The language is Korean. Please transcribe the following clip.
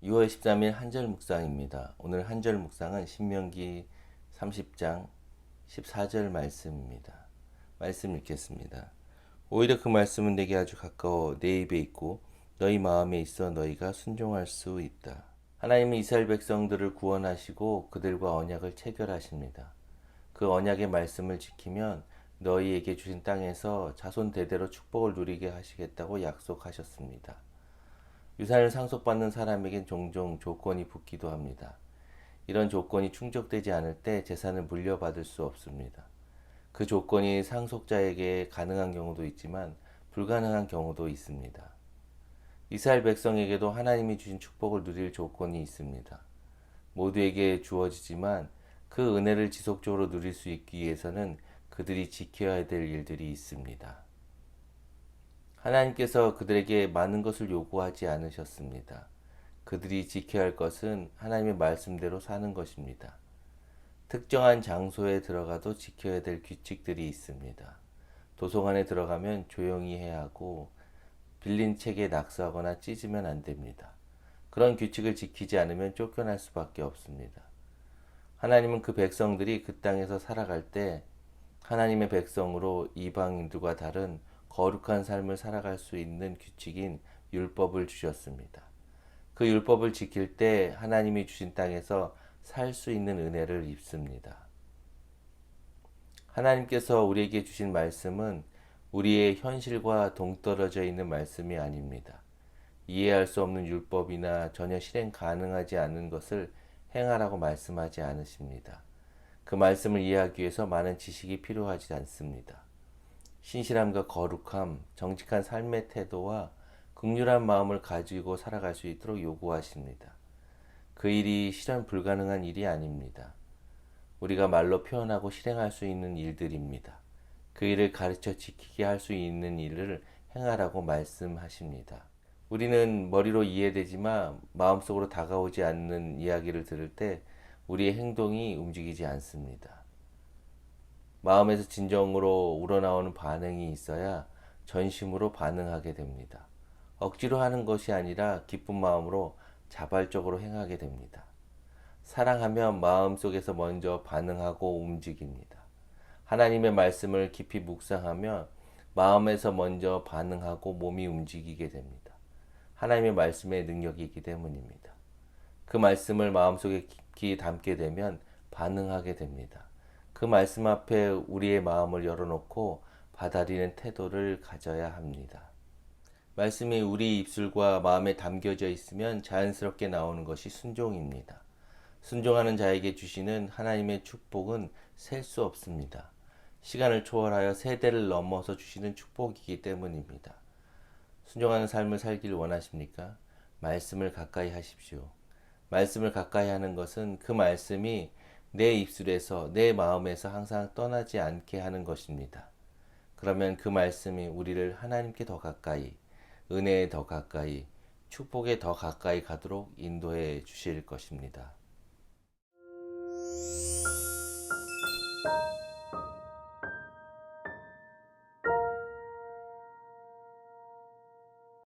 6월 13일 한절 묵상입니다. 오늘 한절 묵상은 신명기 30장 14절 말씀입니다. 말씀 읽겠습니다. 오히려 그 말씀은 내게 아주 가까워 내 입에 있고 너희 마음에 있어 너희가 순종할 수 있다. 하나님은 이스라엘 백성들을 구원하시고 그들과 언약을 체결하십니다. 그 언약의 말씀을 지키면 너희에게 주신 땅에서 자손 대대로 축복을 누리게 하시겠다고 약속하셨습니다. 유산을 상속받는 사람에겐 종종 조건이 붙기도 합니다. 이런 조건이 충족되지 않을 때 재산을 물려받을 수 없습니다. 그 조건이 상속자에게 가능한 경우도 있지만 불가능한 경우도 있습니다. 이스라엘 백성에게도 하나님이 주신 축복을 누릴 조건이 있습니다. 모두에게 주어지지만 그 은혜를 지속적으로 누릴 수 있기 위해서는 그들이 지켜야 될 일들이 있습니다. 하나님께서 그들에게 많은 것을 요구하지 않으셨습니다. 그들이 지켜야 할 것은 하나님의 말씀대로 사는 것입니다. 특정한 장소에 들어가도 지켜야 될 규칙들이 있습니다. 도서관에 들어가면 조용히 해야 하고 빌린 책에 낙서하거나 찢으면 안 됩니다. 그런 규칙을 지키지 않으면 쫓겨날 수밖에 없습니다. 하나님은 그 백성들이 그 땅에서 살아갈 때 하나님의 백성으로 이방인들과 다른 거룩한 삶을 살아갈 수 있는 규칙인 율법을 주셨습니다. 그 율법을 지킬 때 하나님이 주신 땅에서 살 수 있는 은혜를 입습니다. 하나님께서 우리에게 주신 말씀은 우리의 현실과 동떨어져 있는 말씀이 아닙니다. 이해할 수 없는 율법이나 전혀 실행 가능하지 않은 것을 행하라고 말씀하지 않으십니다. 그 말씀을 이해하기 위해서 많은 지식이 필요하지 않습니다. 신실함과 거룩함, 정직한 삶의 태도와 긍휼한 마음을 가지고 살아갈 수 있도록 요구하십니다. 그 일이 실현 불가능한 일이 아닙니다. 우리가 말로 표현하고 실행할 수 있는 일들입니다. 그 일을 가르쳐 지키게 할 수 있는 일을 행하라고 말씀하십니다. 우리는 머리로 이해되지만 마음속으로 다가오지 않는 이야기를 들을 때 우리의 행동이 움직이지 않습니다. 마음에서 진정으로 우러나오는 반응이 있어야 전심으로 반응하게 됩니다. 억지로 하는 것이 아니라 기쁜 마음으로 자발적으로 행하게 됩니다. 사랑하면 마음속에서 먼저 반응하고 움직입니다. 하나님의 말씀을 깊이 묵상하면 마음에서 먼저 반응하고 몸이 움직이게 됩니다. 하나님의 말씀의 능력이 있기 때문입니다. 그 말씀을 마음속에 깊이 담게 되면 반응하게 됩니다. 그 말씀 앞에 우리의 마음을 열어놓고 받아들이는 태도를 가져야 합니다. 말씀이 우리 입술과 마음에 담겨져 있으면 자연스럽게 나오는 것이 순종입니다. 순종하는 자에게 주시는 하나님의 축복은 셀 수 없습니다. 시간을 초월하여 세대를 넘어서 주시는 축복이기 때문입니다. 순종하는 삶을 살기를 원하십니까? 말씀을 가까이 하십시오. 말씀을 가까이 하는 것은 그 말씀이 내 입술에서 내 마음에서 항상 떠나지 않게 하는 것입니다. 그러면 그 말씀이 우리를 하나님께 더 가까이, 은혜에 더 가까이, 축복에 더 가까이 가도록 인도해 주실 것입니다.